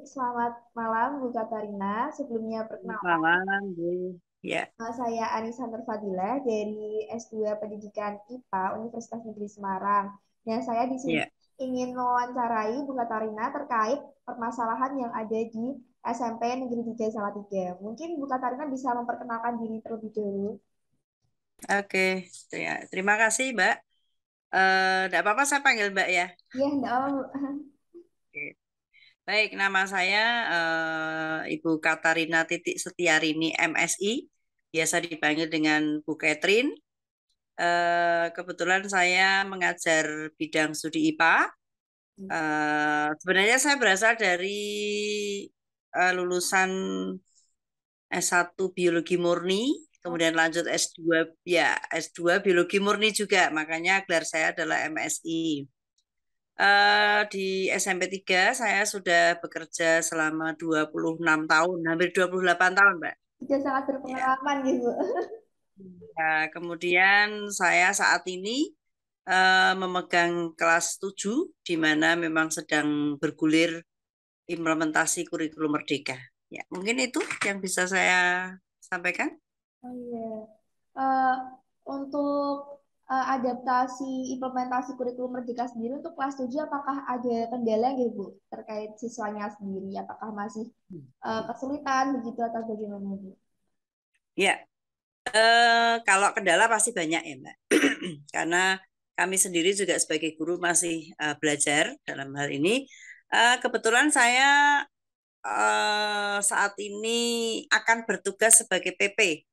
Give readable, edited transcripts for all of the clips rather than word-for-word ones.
selamat malam Bu Katarina. Sebelumnya perkenalkan, Malam, Bu. Ya, saya Anissa Nurfadilah dari S2 Pendidikan IPA Universitas Negeri Semarang. Dan saya di sini ya. ingin mewawancarai Bu Katarina terkait permasalahan yang ada di SMP Negeri 3 Salatiga. Mungkin Bu Katarina bisa memperkenalkan diri terlebih dahulu. Oke. Ya, terima kasih, Mbak. Enggak apa-apa saya panggil Mbak ya. Iya, enggak apa, Bu. Oke. Baik, nama saya Ibu Katarina Titik Setiarini MSI. Biasa dipanggil dengan Bu Catherine. Kebetulan saya mengajar bidang studi IPA. Sebenarnya saya berasal dari lulusan S1 Biologi Murni, kemudian lanjut S2, ya S2 Biologi Murni juga, makanya gelar saya adalah MSI. Di SMP 3 saya sudah bekerja selama 26 tahun, hampir 28 tahun, Mbak. Sudah sangat Ya. berpengalaman gitu. Kemudian saya saat ini memegang kelas 7, di mana memang sedang bergulir implementasi kurikulum Merdeka. Ya, mungkin itu yang bisa saya sampaikan. Oh iya. Eh, untuk adaptasi implementasi kurikulum Merdeka sendiri untuk kelas 7 apakah ada kendala gitu Bu terkait siswanya sendiri? Apakah masih kesulitan begitu atau bagaimana Bu? Ya, kalau kendala pasti banyak ya, Mbak. Karena kami sendiri juga sebagai guru masih belajar dalam hal ini. Kebetulan saya saat ini akan bertugas sebagai PP,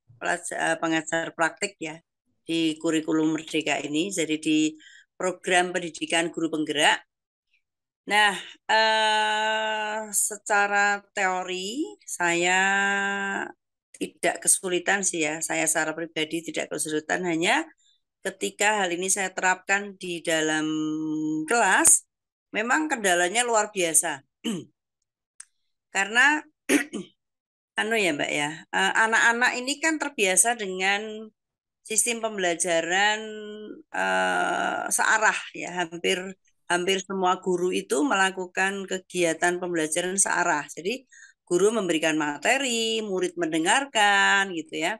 pengajar praktik ya, di kurikulum Merdeka ini. Jadi di program pendidikan guru penggerak. Nah, secara teori saya tidak kesulitan sih ya. Saya secara pribadi tidak kesulitan, hanya ketika hal ini saya terapkan di dalam kelas, memang kendalanya luar biasa. Karena anu ya Mbak ya, anak-anak ini kan terbiasa dengan sistem pembelajaran searah ya, hampir hampir semua guru itu melakukan kegiatan pembelajaran searah. Jadi guru memberikan materi, murid mendengarkan gitu ya.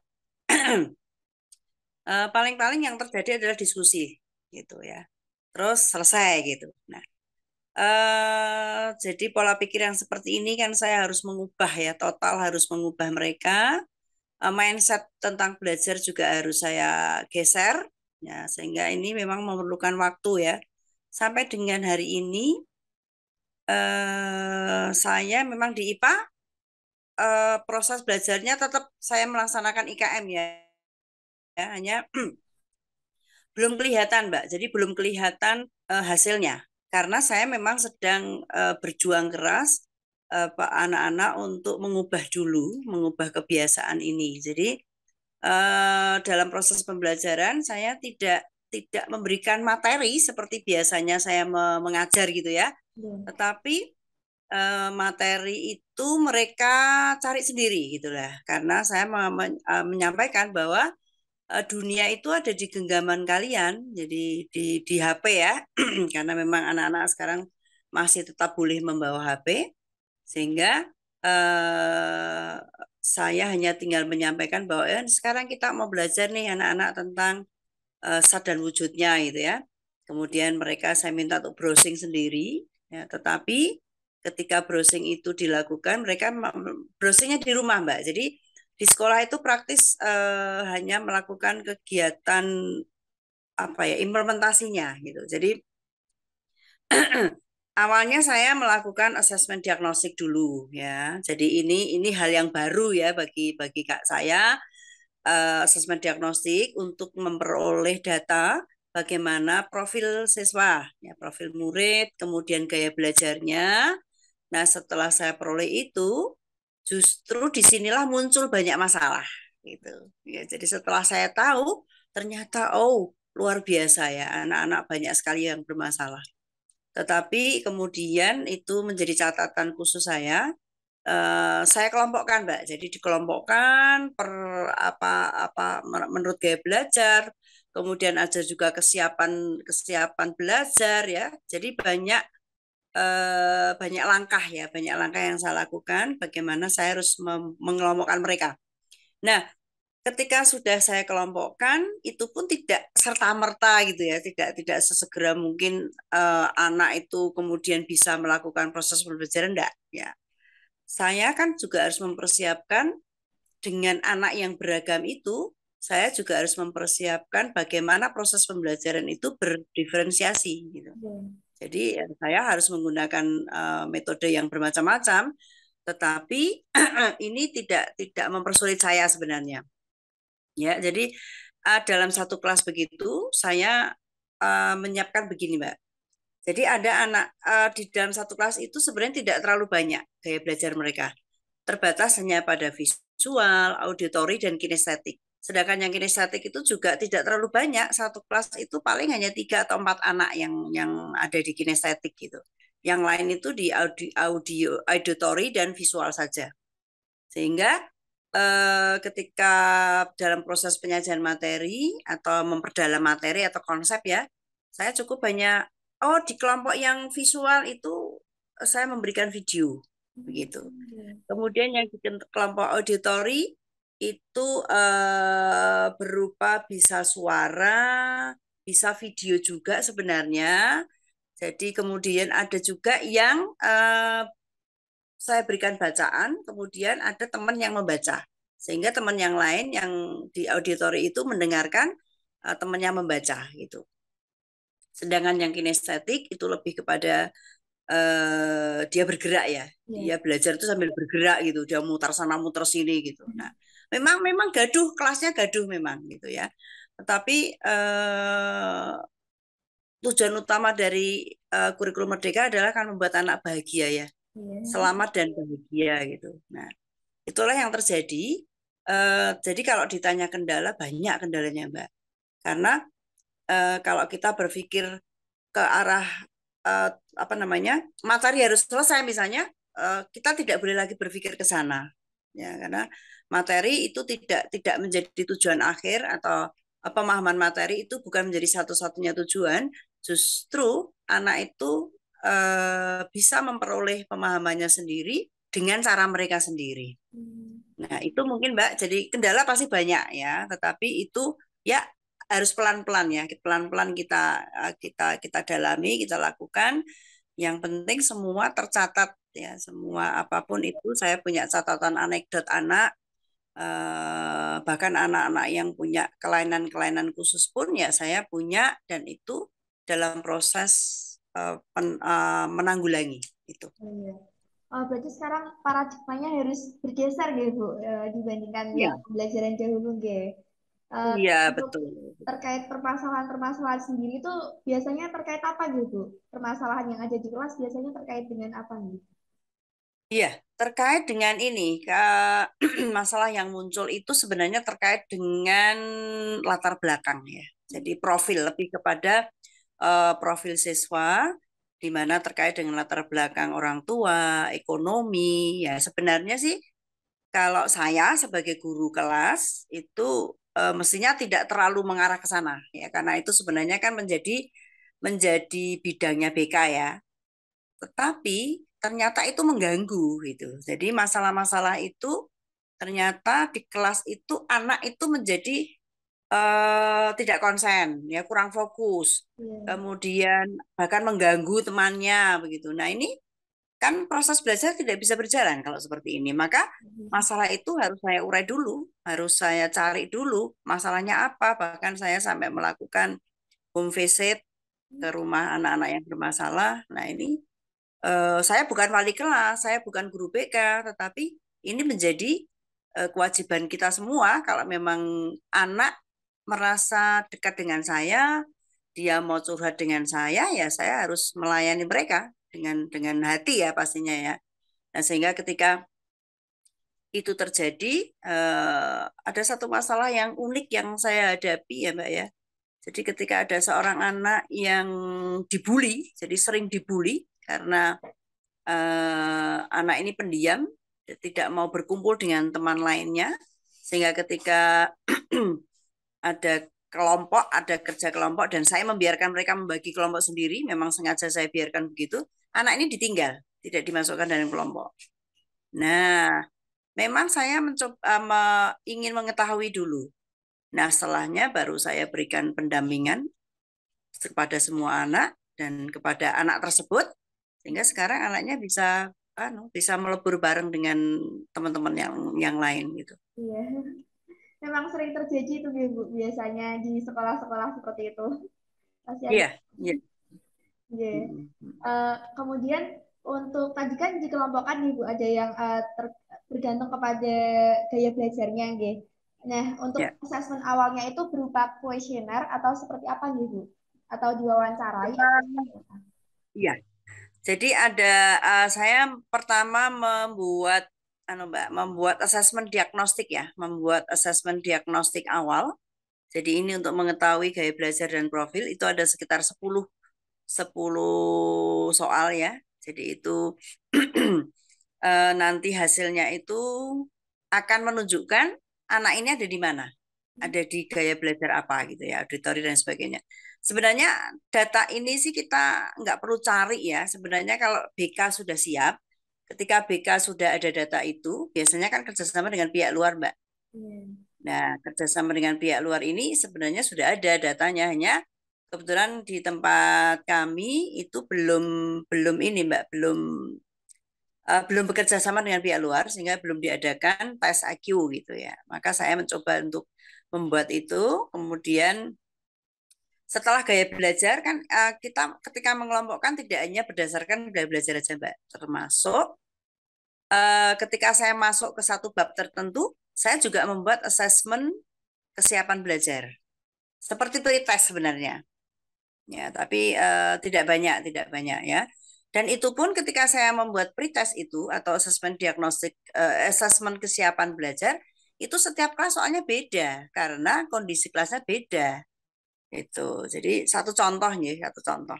Paling-paling yang terjadi adalah diskusi gitu ya. Terus selesai gitu. Nah, jadi pola pikir yang seperti ini kan saya harus mengubah ya, total harus mengubah mereka. Mindset tentang belajar juga harus saya geser ya, sehingga ini memang memerlukan waktu ya. Sampai dengan hari ini saya memang di IPA proses belajarnya tetap saya melaksanakan IKM ya, ya, hanya belum kelihatan Mbak. Jadi belum kelihatan hasilnya karena saya memang sedang berjuang keras Pak anak-anak untuk mengubah dulu, mengubah kebiasaan ini. Jadi dalam proses pembelajaran saya tidak memberikan materi seperti biasanya saya mengajar gitu ya, Ya. tetapi materi itu mereka cari sendiri gitulah. Karena saya menyampaikan bahwa dunia itu ada di genggaman kalian, jadi di HP ya, karena memang anak-anak sekarang masih tetap boleh membawa HP, sehingga eh, saya hanya tinggal menyampaikan bahwa sekarang kita mau belajar nih anak-anak tentang zat dan wujudnya gitu ya. Kemudian mereka saya minta untuk browsing sendiri, ya, tetapi ketika browsing itu dilakukan, mereka browsingnya di rumah, Mbak. Jadi di sekolah itu praktis hanya melakukan kegiatan apa ya implementasinya gitu. Jadi awalnya saya melakukan asesmen diagnostik dulu ya. Jadi ini hal yang baru ya bagi bagi kak saya, asesmen diagnostik untuk memperoleh data bagaimana profil siswa, ya, profil murid, kemudian gaya belajarnya. Nah, setelah saya peroleh itu, justru disinilah muncul banyak masalah gitu. Ya, jadi setelah saya tahu, ternyata oh luar biasa ya anak-anak banyak sekali yang bermasalah. Tetapi kemudian itu menjadi catatan khusus saya. Saya kelompokkan, Mbak. Jadi dikelompokkan per apa menurut gaya belajar, kemudian ada juga kesiapan kesiapan belajar ya. Jadi banyak banyak langkah ya, banyak langkah yang saya lakukan. Bagaimana saya harus mengelompokkan mereka. Nah, ketika sudah saya kelompokkan, itu pun tidak serta-merta gitu ya, tidak sesegera mungkin anak itu kemudian bisa melakukan proses pembelajaran, enggak ya. Saya kan juga harus mempersiapkan dengan anak yang beragam itu, saya juga harus mempersiapkan bagaimana proses pembelajaran itu berdiferensiasi gitu. Iya. Jadi saya harus menggunakan metode yang bermacam-macam, tetapi ini tidak mempersulit saya sebenarnya. Ya, jadi dalam satu kelas begitu saya menyiapkan begini, Mbak. Jadi ada anak di dalam satu kelas itu sebenarnya tidak terlalu banyak gaya belajar mereka. Terbatas hanya pada visual, auditori, dan kinestetik. Sedangkan yang kinestetik itu juga tidak terlalu banyak. Satu kelas itu paling hanya 3 atau 4 anak yang ada di kinestetik gitu. Yang lain itu di auditori dan visual saja. Sehingga ketika dalam proses penyajian materi atau memperdalam materi atau konsep ya, saya cukup banyak, oh di kelompok yang visual itu saya memberikan video, begitu. Iya. Kemudian yang di kelompok auditori itu berupa bisa suara, bisa video juga sebenarnya. Jadi kemudian ada juga yang saya berikan bacaan, kemudian ada teman yang membaca. Sehingga teman yang lain yang di auditori itu mendengarkan temannya membaca gitu. Sedangkan yang kinestetik itu lebih kepada dia bergerak ya. Dia Iya. belajar itu sambil bergerak gitu. Dia mutar sana mutar sini gitu. Nah, memang gaduh, kelasnya gaduh memang gitu ya. Tetapi tujuan utama dari kurikulum Merdeka adalah kan membuat anak bahagia ya, Iya. selamat dan bahagia gitu. Nah, itulah yang terjadi. Jadi kalau ditanya kendala, banyak kendalanya, Mbak. Karena kalau kita berpikir ke arah eh, apa namanya materi harus selesai misalnya, kita tidak boleh lagi berpikir ke sana, ya karena materi itu tidak menjadi tujuan akhir atau pemahaman materi itu bukan menjadi satu-satunya tujuan. Justru anak itu bisa memperoleh pemahamannya sendiri dengan cara mereka sendiri. Hmm. Nah, itu mungkin Mbak, jadi kendala pasti banyak ya, tetapi itu ya harus pelan-pelan ya, pelan-pelan kita dalami, kita lakukan. Yang penting semua tercatat ya, semua apapun itu saya punya catatan anekdot anak, bahkan anak-anak yang punya kelainan-kelainan khusus pun ya saya punya dan itu dalam proses menanggulangi itu. Oh, iya. Oh, berarti sekarang paradigmanya harus bergeser gitu, Bu, dibandingkan yang Iya, pembelajaran dahulu, gitu. iya Untuk betul. terkait permasalahan-permasalahan sendiri itu biasanya terkait apa gitu? Permasalahan yang ada di kelas biasanya terkait dengan apa nih? Iya, terkait dengan ini, masalah yang muncul itu sebenarnya terkait dengan latar belakang ya. Jadi profil lebih kepada profil siswa, di mana terkait dengan latar belakang orang tua, ekonomi. Ya, sebenarnya sih kalau saya sebagai guru kelas itu mestinya tidak terlalu mengarah ke sana ya, karena itu sebenarnya kan menjadi bidangnya BK ya. Tetapi ternyata itu mengganggu gitu. Jadi masalah-masalah itu ternyata di kelas itu anak itu menjadi tidak konsen, ya kurang fokus, Iya. kemudian bahkan mengganggu temannya begitu. Nah ini kan proses belajar tidak bisa berjalan kalau seperti ini. Maka masalah itu harus saya urai dulu, harus saya cari dulu masalahnya apa. Bahkan saya sampai melakukan home visit ke rumah anak-anak yang bermasalah. Nah ini saya bukan wali kelas, saya bukan guru BK, tetapi ini menjadi kewajiban kita semua kalau memang anak merasa dekat dengan saya, dia mau curhat dengan saya, ya saya harus melayani mereka dengan hati ya pastinya ya. Nah, sehingga ketika itu terjadi, ada satu masalah yang unik yang saya hadapi ya Mbak ya. Jadi ketika ada seorang anak yang dibully, jadi sering dibully karena anak ini pendiam, tidak mau berkumpul dengan teman lainnya, sehingga ketika ada kelompok, ada kerja kelompok, dan saya membiarkan mereka membagi kelompok sendiri, memang sengaja saya biarkan begitu, anak ini ditinggal, tidak dimasukkan dalam kelompok. Nah, memang saya mencoba ingin mengetahui dulu. Nah, setelahnya baru saya berikan pendampingan kepada semua anak dan kepada anak tersebut, sehingga sekarang anaknya bisa bisa melebur bareng dengan teman-teman yang lain gitu. Iya, memang sering terjadi itu Bu, biasanya di sekolah-sekolah seperti itu. Pasti ada. Iya, iya. Iya. Mm-mm. Kemudian untuk tadi kan dikelompokkan nih Bu, ada yang bergantung kepada gaya belajarnya, nggih. Nah, untuk Ya. asesmen awalnya itu berupa kuesioner atau seperti apa nih Bu? Atau diwawancarai atau seperti apa? Iya. Jadi ada saya pertama membuat Mbak, membuat asesmen diagnostik ya, membuat asesmen diagnostik awal. Jadi ini untuk mengetahui gaya belajar dan profil itu ada sekitar 10 soal ya. Jadi itu nanti hasilnya itu akan menunjukkan anak ini ada di mana, ada di gaya belajar apa gitu ya, auditori dan sebagainya. Sebenarnya data ini sih kita nggak perlu cari ya. Sebenarnya kalau BK sudah siap, ketika BK sudah ada data itu, biasanya kan kerjasama dengan pihak luar, Mbak. Iya. Nah, kerjasama dengan pihak luar ini sebenarnya sudah ada datanya, hanya kebetulan di tempat kami itu belum belum ini, Mbak, belum bekerja sama dengan pihak luar sehingga belum diadakan tes IQ gitu ya. Maka saya mencoba untuk membuat itu, kemudian setelah gaya belajar kan kita ketika mengelompokkan tidak hanya berdasarkan gaya belajar saja, Mbak, termasuk ketika saya masuk ke satu bab tertentu, saya juga membuat asesmen kesiapan belajar. Seperti pretest sebenarnya. Ya, tapi tidak banyak ya. Dan itu pun ketika saya membuat pretest itu atau asesmen diagnostik, asesmen kesiapan belajar, itu setiap kelas soalnya beda karena kondisi kelasnya beda. Itu. Jadi satu contoh nih, satu contoh.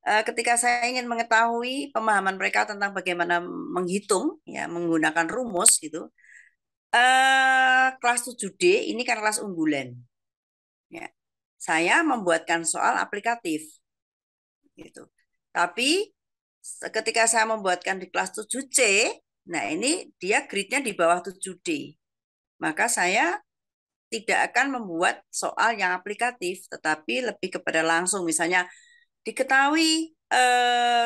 Ketika saya ingin mengetahui pemahaman mereka tentang bagaimana menghitung, ya menggunakan rumus gitu, kelas 7D ini kan kelas unggulan. Ya. Saya membuatkan soal aplikatif gitu. Tapi ketika saya membuatkan di kelas 7C, nah ini dia grade-nya di bawah 7D. Maka saya tidak akan membuat soal yang aplikatif, tetapi lebih kepada langsung. Misalnya diketahui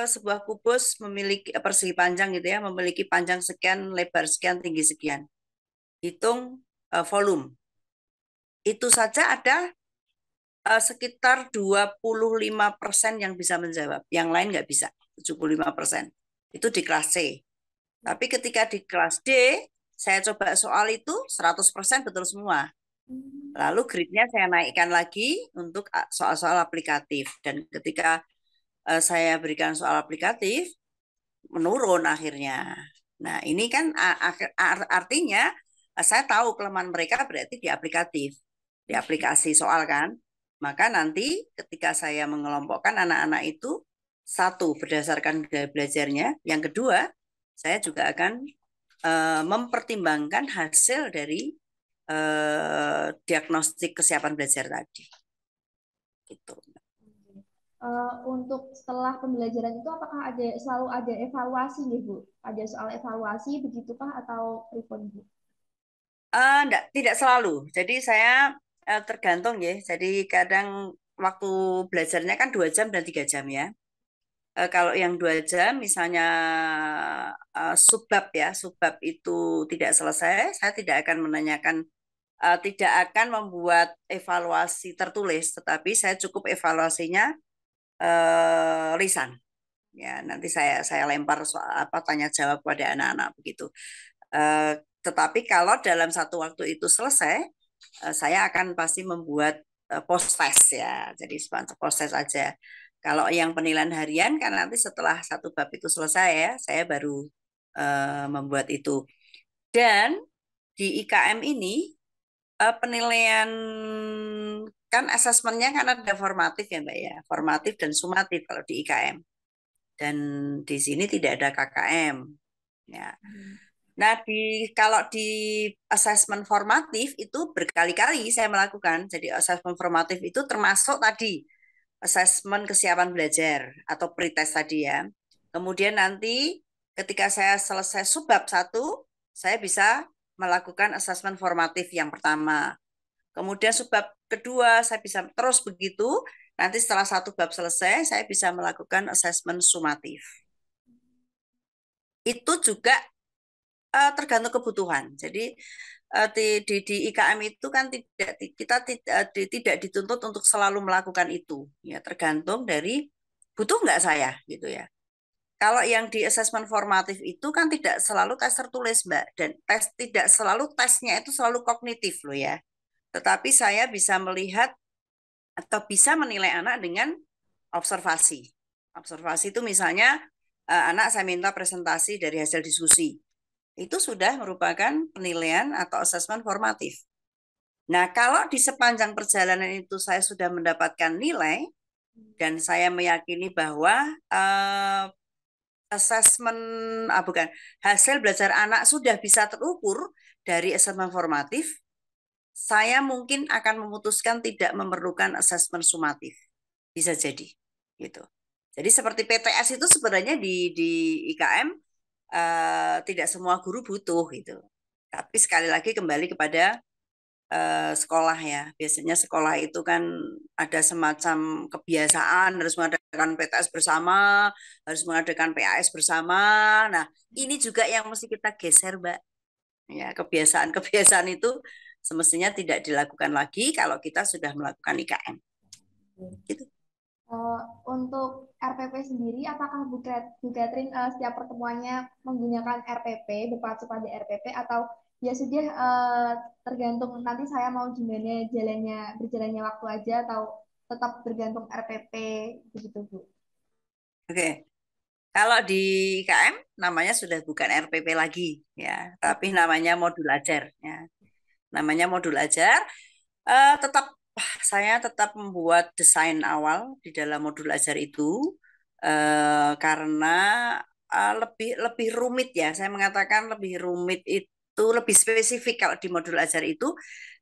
sebuah kubus memiliki persegi panjang gitu ya, memiliki panjang sekian, lebar sekian, tinggi sekian. Hitung volume. Itu saja ada sekitar 25% yang bisa menjawab. Yang lain nggak bisa, 75%. Itu di kelas C. Tapi ketika di kelas D, saya coba soal itu 100% betul semua. Hmm. Lalu grade-nya saya naikkan lagi untuk soal-soal aplikatif. Dan ketika saya berikan soal aplikatif, menurun akhirnya. Nah, ini kan artinya saya tahu kelemahan mereka berarti di aplikatif, di aplikasi soal kan. Maka nanti ketika saya mengelompokkan anak-anak itu, satu berdasarkan gaya belajarnya, yang kedua saya juga akan mempertimbangkan hasil dari diagnostik kesiapan belajar tadi. Gitu. Untuk setelah pembelajaran itu apakah selalu ada evaluasi nih Bu? Ada soal evaluasi begitukah atau pripun Bu? Tidak selalu. Jadi saya tergantung ya. Jadi kadang waktu belajarnya kan 2 jam dan 3 jam ya. Kalau yang 2 jam, misalnya subbab ya, subbab itu tidak selesai, saya tidak akan menanyakan, tidak akan membuat evaluasi tertulis, tetapi saya cukup evaluasinya lisan. Ya, nanti saya lempar soal apa tanya jawab pada anak-anak begitu. Eh, tetapi kalau dalam satu waktu itu selesai, saya akan pasti membuat post test ya. Jadi post test aja. Kalau yang penilaian harian kan nanti setelah satu bab itu selesai ya, saya baru membuat itu. Dan di IKM ini penilaian kan asesmennya kan ada formatif ya Mbak ya, formatif dan sumatif kalau di IKM. Dan di sini tidak ada KKM. Ya. Nah, kalau di asesmen formatif itu berkali-kali saya melakukan. Jadi asesmen formatif itu termasuk tadi asesmen kesiapan belajar atau pretest tadi ya. Kemudian nanti ketika saya selesai subbab 1, saya bisa melakukan asesmen formatif yang pertama. Kemudian subbab kedua, saya bisa terus begitu. Nanti setelah 1 bab selesai, saya bisa melakukan asesmen sumatif. Itu juga tergantung kebutuhan. Jadi di IKM itu kan kita tidak dituntut untuk selalu melakukan itu. Ya, tergantung dari butuh nggak saya gitu ya. Kalau yang di asesmen formatif itu kan tidak selalu tes tertulis, Mbak, dan tidak selalu tesnya itu selalu kognitif loh ya. Tetapi saya bisa melihat atau bisa menilai anak dengan observasi. Observasi itu misalnya anak saya minta presentasi dari hasil diskusi. Itu sudah merupakan penilaian atau asesmen formatif. Nah, kalau di sepanjang perjalanan itu saya sudah mendapatkan nilai dan saya meyakini bahwa asesmen bukan hasil belajar anak sudah bisa terukur dari asesmen formatif, saya mungkin akan memutuskan tidak memerlukan asesmen sumatif. Bisa jadi gitu. Jadi seperti PTS itu sebenarnya di IKM tidak semua guru butuh gitu. Tapi sekali lagi kembali kepada sekolah ya. Biasanya sekolah itu kan ada semacam kebiasaan harus mengadakan PTS bersama, harus mengadakan PAS bersama. Nah, ini juga yang mesti kita geser, Mbak. Ya, kebiasaan-kebiasaan itu semestinya tidak dilakukan lagi kalau kita sudah melakukan IKM. Gitu. Untuk RPP sendiri, apakah Bu Catherine setiap pertemuannya menggunakan RPP, berpacu pada RPP, atau ya sudah tergantung nanti saya mau gimana berjalannya waktu aja, atau tetap bergantung RPP, begitu Bu? Oke. Kalau di IKM namanya sudah bukan RPP lagi ya, tapi Oke. namanya modul ajar ya. Namanya modul ajar. Tetap saya tetap membuat desain awal di dalam modul ajar itu karena lebih lebih rumit ya. Saya mengatakan lebih rumit itu lebih spesifik kalau di modul ajar itu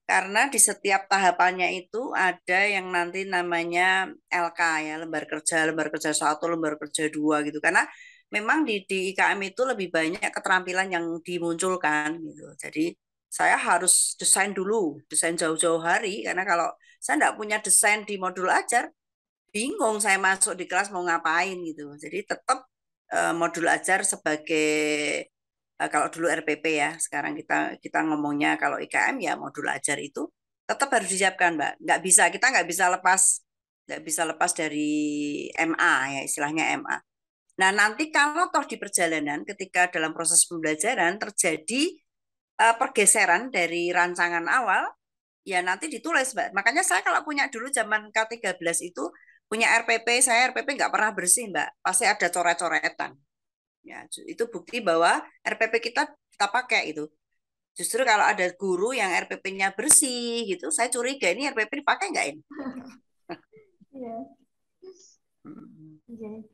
karena di setiap tahapannya itu ada yang nanti namanya LK ya, lembar kerja 1, lembar kerja 2 gitu. Karena memang di IKM itu lebih banyak keterampilan yang dimunculkan gitu. Jadi saya harus desain dulu, desain jauh-jauh hari, karena kalau saya nggak punya desain di modul ajar, bingung saya masuk di kelas mau ngapain gitu. Jadi tetap modul ajar sebagai kalau dulu RPP ya, sekarang kita kita ngomongnya kalau IKM ya modul ajar itu tetap harus disiapkan, Mbak. Kita nggak bisa lepas dari MA ya, istilahnya MA. Nah, nanti kalau toh di perjalanan ketika dalam proses pembelajaran terjadi pergeseran dari rancangan awal, ya nanti ditulis, Mbak. Makanya saya kalau punya dulu zaman K13 itu punya RPP, saya RPP nggak pernah bersih, Mbak. Pasti ada coret-coretan. Ya, itu bukti bahwa RPP kita pakai itu. Justru kalau ada guru yang RPP-nya bersih gitu, saya curiga ini RPP dipakai nggak ini? Gitu. Iya. Hmm. Oke.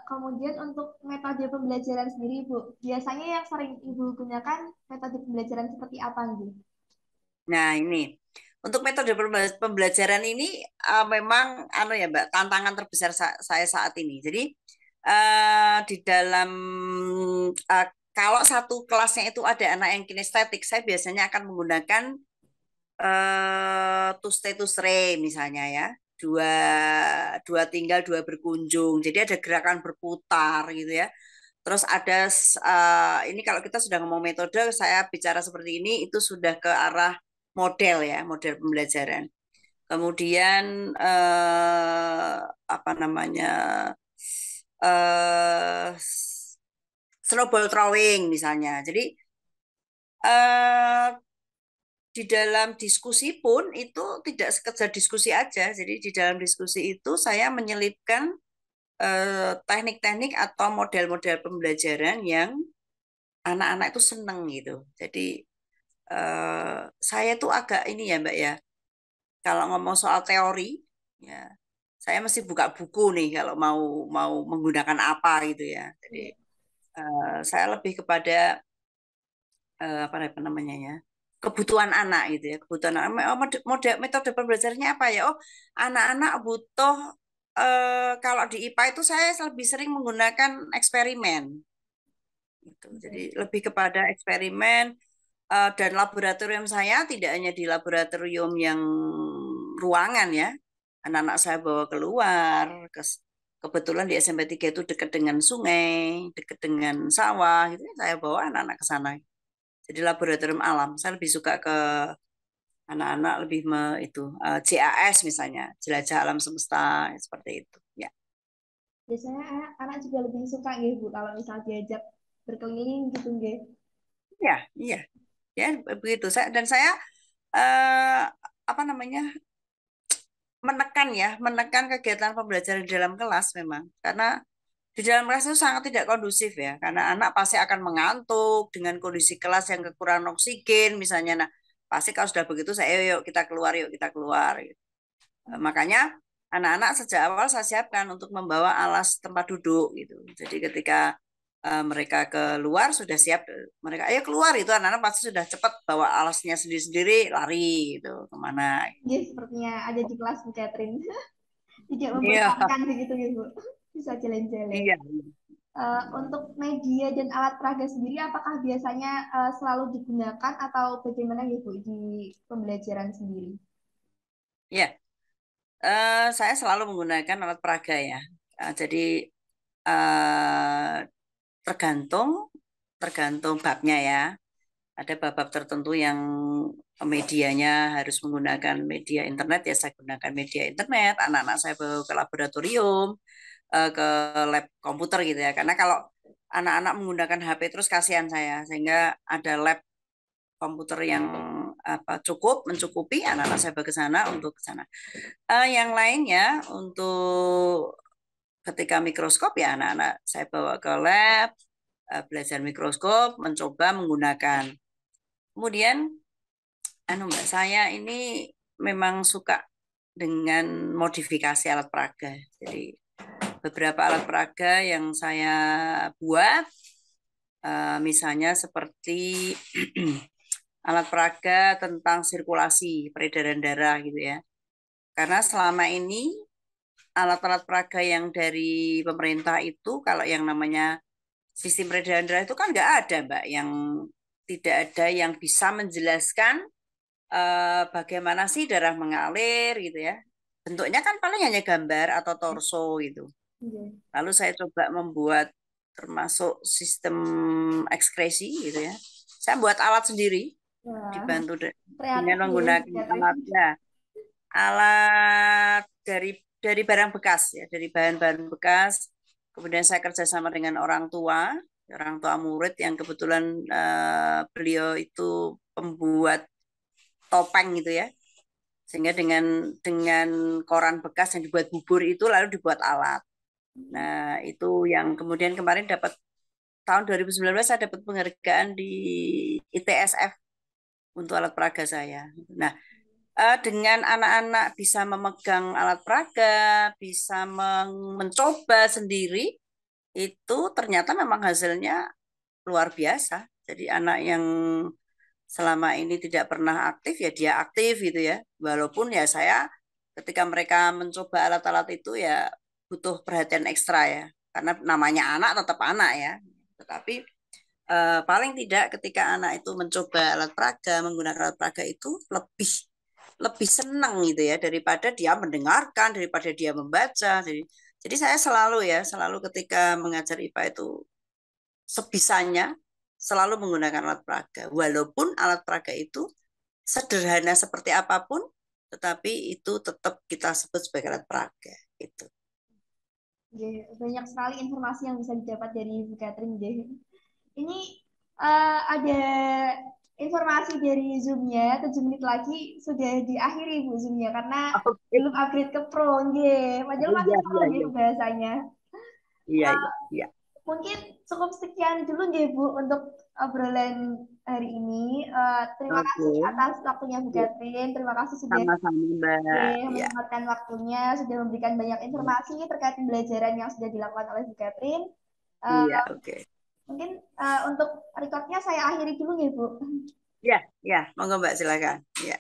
Kemudian untuk metode pembelajaran sendiri, Bu, biasanya yang sering Ibu gunakan metode pembelajaran seperti apa, Bu? Nah, ini untuk metode pembelajaran ini memang ya Mbak, tantangan terbesar saya saat ini. Jadi di dalam uh, kalau satu kelasnya itu ada anak yang kinestetik, saya biasanya akan menggunakan to stay to stray misalnya ya. Dua dua tinggal dua berkunjung. Jadi ada gerakan berputar gitu ya. Terus ada ini kalau kita sudah ngomong metode, saya bicara seperti ini itu sudah ke arah model ya, model pembelajaran. Kemudian apa namanya eh snowball throwing misalnya. Jadi eh di dalam diskusi pun itu tidak sekedar diskusi aja. Jadi di dalam diskusi itu saya menyelipkan teknik-teknik atau model-model pembelajaran yang anak-anak itu seneng gitu. Jadi saya tuh agak ini ya Mbak ya, kalau ngomong soal teori, ya saya mesti buka buku nih kalau mau mau menggunakan apa gitu ya. Jadi Iya. saya lebih kepada apa namanya ya, kebutuhan anak gitu ya, kebutuhan anak. Metode pembelajarannya apa ya? Oh, anak-anak butuh kalau di IPA itu saya lebih sering menggunakan eksperimen gitu. Jadi Oke. lebih kepada eksperimen dan laboratorium saya tidak hanya di laboratorium yang ruangan ya. Anak-anak saya bawa keluar kebetulan di SMP 3 itu dekat dengan sungai, dekat dengan sawah gitu. Saya bawa anak-anak ke sana. Jadi laboratorium alam. Saya lebih suka ke anak-anak lebih itu JAS misalnya, jelajah alam semesta seperti itu. Ya. Biasanya anak juga lebih suka gitu Bu kalau misal diajak berkeliling gitu nggih. Iya, iya. Ya, begitu. Saya eh, apa namanya? Menekan kegiatan pembelajaran di dalam kelas memang. Karena di dalam kelas itu sangat tidak kondusif ya, karena anak pasti akan mengantuk dengan kondisi kelas yang kekurangan oksigen misalnya. Nah, pasti kalau sudah begitu saya yuk kita keluar yuk kita keluar. Gitu. Makanya anak-anak sejak awal saya siapkan untuk membawa alas tempat duduk gitu. Jadi ketika mereka keluar sudah siap mereka ayo keluar itu anak-anak pasti sudah cepat bawa alasnya sendiri-sendiri lari gitu kemana. Nggih, sepertinya ada di kelas Bu Catherine. Tidak Iya, membosankan begitu ya Bu. Bisa jalan-jalan. iya. Untuk media dan alat peraga sendiri, apakah biasanya selalu digunakan atau bagaimana ya Bu di pembelajaran sendiri? Iya, saya selalu menggunakan alat peraga ya. Jadi eh, tergantung tergantung babnya ya. Ada bab-bab tertentu yang medianya harus menggunakan media internet ya saya gunakan media internet. Anak-anak saya bawa ke laboratorium, ke lab komputer gitu ya. Karena kalau anak-anak menggunakan HP terus kasihan saya sehingga ada lab komputer yang cukup mencukupi anak-anak saya bawa ke sana untuk ke sana. Yang lainnya untuk ketika mikroskop ya anak-anak saya bawa ke lab belajar mikroskop mencoba menggunakan. Kemudian Mbak saya ini memang suka dengan modifikasi alat peraga. Jadi beberapa alat peraga yang saya buat misalnya seperti alat peraga tentang sirkulasi peredaran darah gitu ya. Karena selama ini alat-alat peraga yang dari pemerintah itu kalau yang namanya sistem peredaran darah itu kan nggak ada Mbak yang tidak ada yang bisa menjelaskan bagaimana sih darah mengalir gitu ya. Bentuknya kan paling hanya gambar atau torso gitu. Iya. Lalu saya coba membuat termasuk sistem ekskresi gitu ya. Saya buat alat sendiri Wah, dibantu dengan kreatif ya Bu menggunakan Catherine. alatnya alat dari barang bekas ya, dari bahan-bahan bekas. Kemudian saya kerjasama dengan orang tua murid yang kebetulan beliau itu pembuat topeng gitu ya. Sehingga dengan koran bekas yang dibuat bubur itu lalu dibuat alat. Nah, itu yang kemudian kemarin dapat tahun 2019 saya dapat penghargaan di ITSF untuk alat peraga saya. Nah, dengan anak-anak bisa memegang alat peraga, bisa mencoba sendiri, itu ternyata memang hasilnya luar biasa. Jadi anak yang selama ini tidak pernah aktif, ya dia aktif gitu ya. Walaupun ya saya ketika mereka mencoba alat-alat itu ya butuh perhatian ekstra ya. Karena namanya anak tetap anak ya. Tetapi paling tidak ketika anak itu mencoba alat peraga, menggunakan alat peraga itu lebih lebih senang gitu ya daripada dia mendengarkan, daripada dia membaca. Jadi saya selalu ketika mengajar IPA itu sebisanya selalu menggunakan alat peraga. Walaupun alat peraga itu sederhana seperti apapun, tetapi itu tetap kita sebut sebagai alat peraga. Gitu. Nggih, banyak sekali informasi yang bisa didapat dari Bu Catherine nggih. Ini ada informasi dari Zoom-nya, 7 menit lagi sudah diakhiri Bu Zoom-nya karena Oke. belum upgrade ke Pro nggih. Padahal Oh, masih iya, seru iya, nggih iya. bahasanya. Iya, iya, iya. Mungkin cukup sekian dulu nggih Bu untuk obrolan hari ini. Terima Oke. kasih atas waktunya Bu Yuk, Catherine. Terima kasih sudah sama-sama, Mbak. Iya. menyempatkan waktunya, sudah memberikan banyak informasi terkait pembelajaran yang sudah dilakukan oleh Bu Catherine. Eh, Iya, oke. Mungkin untuk recordnya saya akhiri dulu ya Bu. Iya, iya. Monggo, Mbak, silakan. Iya.